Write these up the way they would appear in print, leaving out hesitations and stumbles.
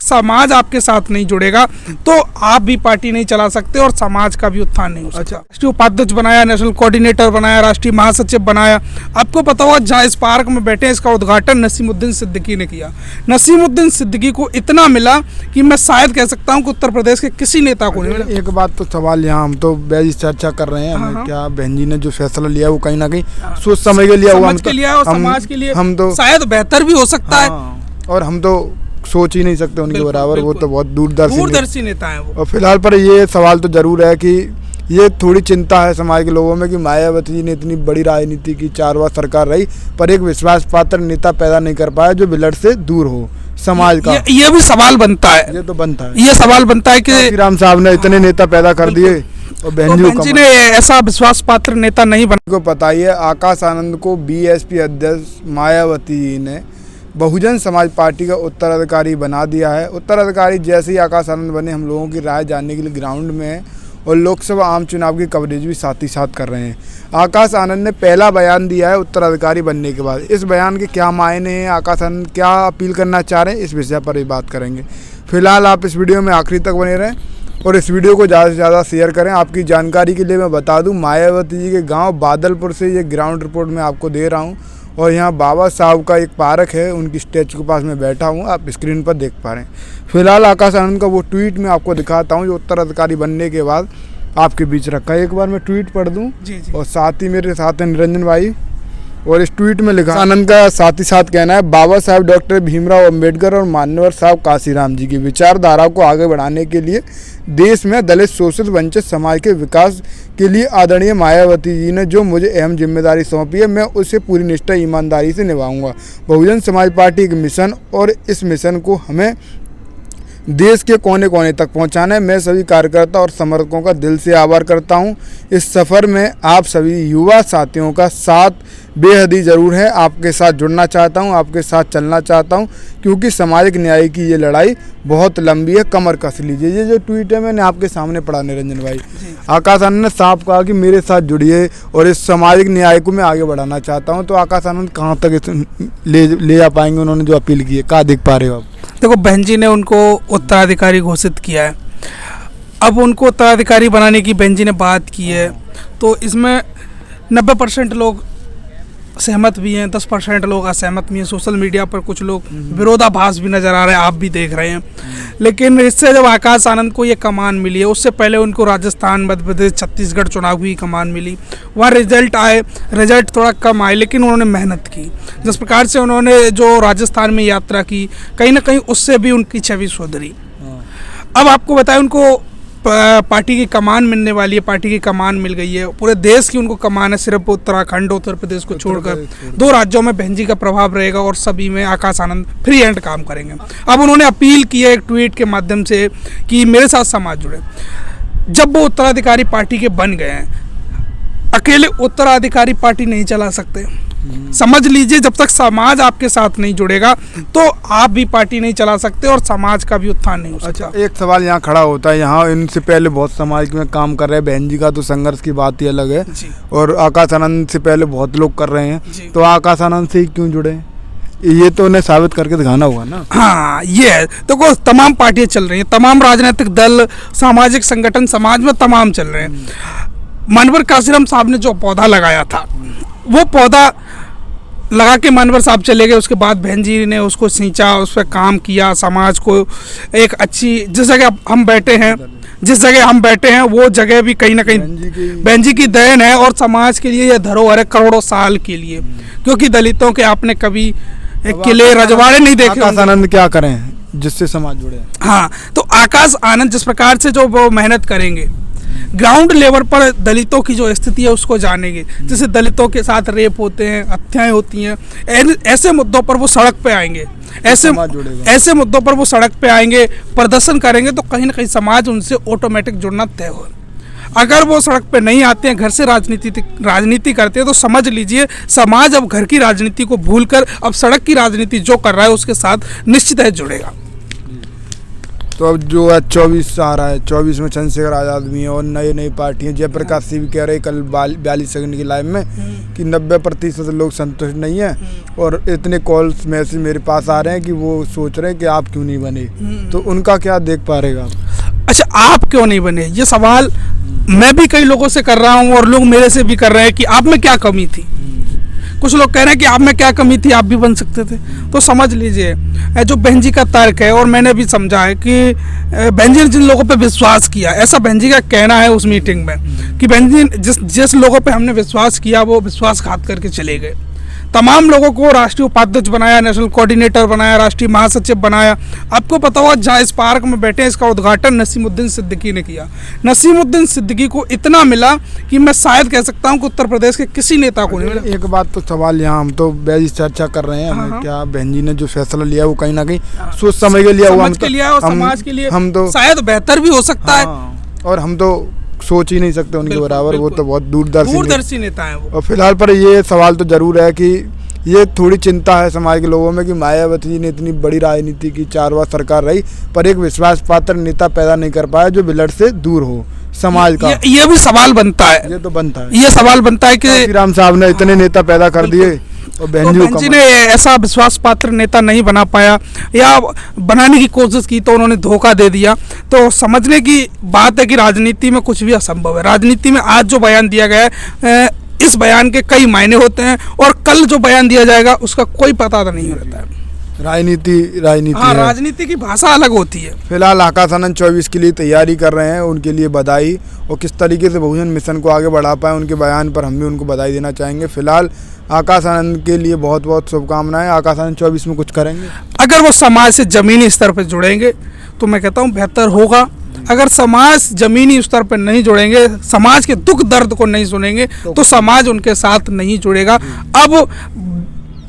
समाज आपके साथ नहीं जुड़ेगा तो आप भी पार्टी नहीं चला सकते और समाज का भी उत्थान नहीं हो सकता। राष्ट्रीय उपाध्यक्ष बनाया, नेशनल कोऑर्डिनेटर बनाया, राष्ट्रीय महासचिव बनाया। आपको पता होगा जहाँ इस पार्क में बैठे इसका उद्घाटन नसीमुद्दीन सिद्दीकी ने किया। नसीमुद्दीन सिद्दीकी को इतना मिला कि मैं शायद कह सकता हूँ कि उत्तर प्रदेश के किसी नेता को नहीं मिला। एक बात तो सवाल यहाँ हम तो बेहद चर्चा कर रहे हैं, क्या बहन जी ने जो फैसला लिया वो कहीं ना कहीं सोच समझ के लिया हुआ, समाज के लिए और समाज के लिए हम तो शायद बेहतर भी हो सकता है और हम तो सोच ही नहीं सकते उनके बराबर। वो तो बहुत दूरदर्शी नेता है वो। और फिलहाल पर ये सवाल तो जरूर है कि ये थोड़ी चिंता है समाज के लोगों में कि मायावती जी ने इतनी बड़ी राजनीति की, 4 बार सरकार रही, पर एक विश्वास पात्र नेता पैदा नहीं कर पाया जो बिलट से दूर हो समाज का। ये भी सवाल बनता है, ये तो बनता है, ये सवाल बनता है कि राम साहब ने इतने नेता पैदा कर दिए और बहन जी ने ऐसा विश्वास पात्र नेता नहीं बना। को पता ही है आकाश आनंद को बीएसपी अध्यक्ष मायावती जी ने बहुजन समाज पार्टी का उत्तराधिकारी बना दिया है। उत्तराधिकारी जैसे ही आकाश आनंद बने हम लोगों की राय जानने के लिए ग्राउंड में है और लोकसभा आम चुनाव की कवरेज भी साथ ही साथ कर रहे हैं। आकाश आनंद ने पहला बयान दिया है उत्तराधिकारी बनने के बाद। इस बयान के क्या मायने हैं, आकाश आनंद क्या अपील करना चाह रहे हैं, इस विषय पर भी बात करेंगे। फिलहाल आप इस वीडियो में आखिरी तक बने रहें और इस वीडियो को ज़्यादा से ज़्यादा शेयर करें। आपकी जानकारी के लिए मैं बता दूं, मायावती जी के गांव बादलपुर से ये ग्राउंड रिपोर्ट मैं आपको दे रहा हूं और यहाँ बाबा साहब का एक पार्क है, उनकी स्टैचू के पास मैं बैठा हूँ, आप स्क्रीन पर देख पा रहे हैं। फिलहाल आकाश आनंद का वो ट्वीट मैं आपको दिखाता हूँ जो उत्तराधिकारी बनने के बाद आपके बीच रखा है। एक बार मैं ट्वीट पढ़ दूँ और साथ ही मेरे साथ है निरंजन भाई और इस ट्वीट में लिखा आनंद का साथ ही साथ कहना है, बाबा साहब डॉक्टर भीमराव अंबेडकर और मान्यवर साहब काशीराम जी की विचारधारा को आगे बढ़ाने के लिए देश में दलित, शोषित, वंचित समाज के विकास के लिए आदरणीय मायावती जी ने जो मुझे अहम जिम्मेदारी सौंपी है, मैं उसे पूरी निष्ठा ईमानदारी से निभाऊंगा। बहुजन समाज पार्टी एक मिशन और इस मिशन को हमें देश के कोने कोने तक पहुंचाना है। मैं सभी कार्यकर्ता और समर्थकों का दिल से आभार करता हूं। इस सफ़र में आप सभी युवा साथियों का साथ बेहद ही ज़रूर है। आपके साथ जुड़ना चाहता हूं, आपके साथ चलना चाहता हूं, क्योंकि सामाजिक न्याय की ये लड़ाई बहुत लंबी है, कमर कस लीजिए। ये जो ट्वीट है मैंने आपके सामने पढ़ा निरंजन भाई। आकाश आनंद ने साफ कहा कि मेरे साथ जुड़िए और इस सामाजिक न्याय को मैं आगे बढ़ाना चाहता हूँ। तो आकाश आनंद कहाँ तक ले जा पाएंगे, उन्होंने जो अपील की है, क्या देख पा रहे हो आप? देखो, बहन जी ने उनको उत्तराधिकारी घोषित किया है। अब उनको उत्तराधिकारी बनाने की बहन जी ने बात की है, तो इसमें 90% लोग सहमत भी हैं, 10% लोग असहमत भी हैं। सोशल मीडिया पर कुछ लोग विरोधाभास भी नज़र आ रहे हैं, आप भी देख रहे हैं। लेकिन इससे जब आकाश आनंद को ये कमान मिली है, उससे पहले उनको राजस्थान, मध्य प्रदेश, छत्तीसगढ़ चुनाव की कमान मिली। वहाँ रिजल्ट थोड़ा कम आए, लेकिन उन्होंने मेहनत की। जिस प्रकार से उन्होंने जो राजस्थान में यात्रा की, कहीं ना कहीं उससे भी उनकी छवि सुधरी। अब आपको बताएं, उनको पार्टी की कमान मिलने वाली है, पार्टी की कमान मिल गई है। पूरे देश की उनको कमान है, सिर्फ उत्तराखंड, उत्तर प्रदेश को छोड़कर 2 राज्यों में बहन जी का प्रभाव रहेगा और सभी में आकाश आनंद फ्री हैंड काम करेंगे। अब उन्होंने अपील की है एक ट्वीट के माध्यम से कि मेरे साथ समाज जुड़े। जब वो उत्तराधिकारी पार्टी के बन गए हैं, अकेले उत्तराधिकारी पार्टी नहीं चला सकते। समझ लीजिए, जब तक समाज आपके साथ नहीं जुड़ेगा तो आप भी पार्टी नहीं चला सकते और समाज का भी उत्थान नहीं हो सकता। अच्छा, एक सवाल यहाँ खड़ा होता है, यहाँ इनसे पहले बहुत समाज में काम कर रहे हैं, बहन जी का तो संघर्ष की बात ही अलग है और आकाश आनंद से पहले बहुत लोग कर रहे हैं, तो आकाश आनंद से ही क्यों जुड़े? ये तो उन्हें साबित करके दिखाना होगा ना। हाँ, ये है। तो तमाम पार्टियां चल रही हैं, तमाम राजनीतिक दल, सामाजिक संगठन समाज में तमाम चल रहे हैं। मान्यवर काशीराम साहब ने जो पौधा लगाया था, वो पौधा लगा के मान्यवर साहब चले गए। उसके बाद बहन जी ने उसको सींचा, उस पर काम किया, समाज को एक अच्छी, जिस जगह हम बैठे हैं वो जगह भी कहीं ना कहीं बहन जी की देन है और समाज के लिए यह धरोहर है करोड़ों साल के लिए। क्योंकि दलितों के आपने कभी किले, रजवाड़े नहीं देखे। आकाश आनंद क्या करें जिससे समाज जुड़े? हाँ, तो आकाश आनंद जिस प्रकार से जो वो मेहनत करेंगे, ग्राउंड लेवल पर दलितों की जो स्थिति है उसको जानेंगे। जैसे दलितों के साथ रेप होते हैं, हत्याएं होती हैं, ऐसे मुद्दों पर वो सड़क पे आएंगे, ऐसे मुद्दों पर वो सड़क पे आएंगे, प्रदर्शन करेंगे, तो कहीं ना कहीं समाज उनसे ऑटोमेटिक जुड़ना तय हो। अगर वो सड़क पे नहीं आते हैं, घर से राजनीति करते हैं, तो समझ लीजिए समाज अब घर की राजनीति को भूलकर अब सड़क की राजनीति जो कर रहा है उसके साथ निश्चित है जुड़ेगा। तो अब जो है 24 आ रहा है, 24 में चंद्रशेखर आज़ाद भी हैं और नई नई पार्टियाँ। जयप्रकाश सिंह भी कह रहे कल 42 सेकंड की लाइव में कि 90% लोग संतुष्ट नहीं हैं और इतने कॉल्स मैसेज मेरे पास आ रहे हैं कि वो सोच रहे हैं कि आप क्यों नहीं बने। तो उनका क्या देख पा रहेगा आप? अच्छा, आप क्यों नहीं बने, ये सवाल मैं भी कई लोगों से कर रहा हूँ और लोग मेरे से भी कर रहे हैं कि आप में क्या कमी थी। कुछ लोग कह रहे हैं कि आप में क्या कमी थी, आप भी बन सकते थे। तो समझ लीजिए, जो बहन जी का तर्क है और मैंने भी समझा है कि बहन जी ने जिन लोगों पे विश्वास किया, ऐसा बहन जी का कहना है उस मीटिंग में कि बहन जी जिस लोगों पे हमने विश्वास किया वो विश्वासघात करके चले गए। तमाम लोगों को राष्ट्रीय उपाध्यक्ष बनाया, नेशनल कोऑर्डिनेटर बनाया, राष्ट्रीय महासचिव बनाया। आपको पता होगा जहाँ इस पार्क में बैठे हैं, इसका उद्घाटन नसीमुद्दीन सिद्दीकी ने किया। नसीमुद्दीन सिद्दीकी को इतना मिला कि मैं शायद कह सकता हूँ कि उत्तर प्रदेश के किसी नेता को नहीं मिला। एक बात तो सवाल यहाँ हम तो बेहद चर्चा कर रहे हैं, हमें क्या बहन जी ने जो फैसला लिया वो कहीं ना कहीं सोच समझ के लिया हुआ, समझ के लिया और समाज के लिए हम तो शायद बेहतर भी हो सकता है और हम तो सोच ही नहीं सकते उनके बराबर। वो तो बहुत दूरदर्शी नेता है वो। और फिलहाल पर ये सवाल तो जरूर है कि ये थोड़ी चिंता है समाज के लोगों में कि मायावती जी ने इतनी बड़ी राजनीति की, 4 बार सरकार रही, पर एक विश्वास पात्र नेता पैदा नहीं कर पाया जो ब्लड से दूर हो समाज का। ये भी सवाल बनता है, ये तो बनता है, ये सवाल बनता है कि राम साहब ने इतने नेता पैदा कर दिए और बहन जी ने ऐसा विश्वास पात्र नेता नहीं बना पाया या बनाने की कोशिश की तो उन्होंने धोखा दे दिया। तो समझने की बात है कि राजनीति में कुछ भी असंभव है। राजनीति में आज जो बयान दिया गया है, इस बयान के कई मायने होते हैं और कल जो बयान दिया जाएगा उसका कोई पता तो नहीं रहता है। राजनीति हाँ, राजनीति की भाषा अलग होती है। फिलहाल आकाश आनंद 24 के लिए तैयारी कर रहे हैं, उनके लिए बधाई। और किस तरीके से बहुजन मिशन को आगे बढ़ा पाए उनके बयान पर हम भी उनको बधाई देना चाहेंगे। फिलहाल आकाश आनंद के लिए बहुत बहुत शुभकामनाएं। आकाश आनंद 24 में कुछ करेंगे? अगर वो समाज से जमीनी स्तर पर जुड़ेंगे तो मैं कहता हूँ बेहतर होगा। अगर समाज जमीनी स्तर पर नहीं जुड़ेंगे, समाज के दुख दर्द को नहीं सुनेंगे तो समाज उनके साथ नहीं जुड़ेगा। अब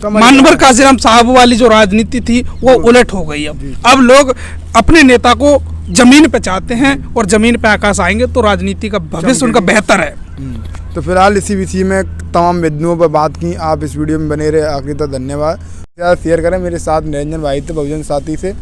मानवर काशीराम साहब वाली जो राजनीति थी वो उलट हो गई। अब लोग अपने नेता को जमीन पे चाहते हैं और जमीन पे आकाश आएंगे तो राजनीति का भविष्य उनका बेहतर है। तो फिलहाल इसी विषय में तमाम बिंदुओं पर बात की। आप इस वीडियो में बने रहे, आखिरी तक धन्यवाद। शेयर करें। मेरे साथ निरंजन भाई थे बहुजन साथी से।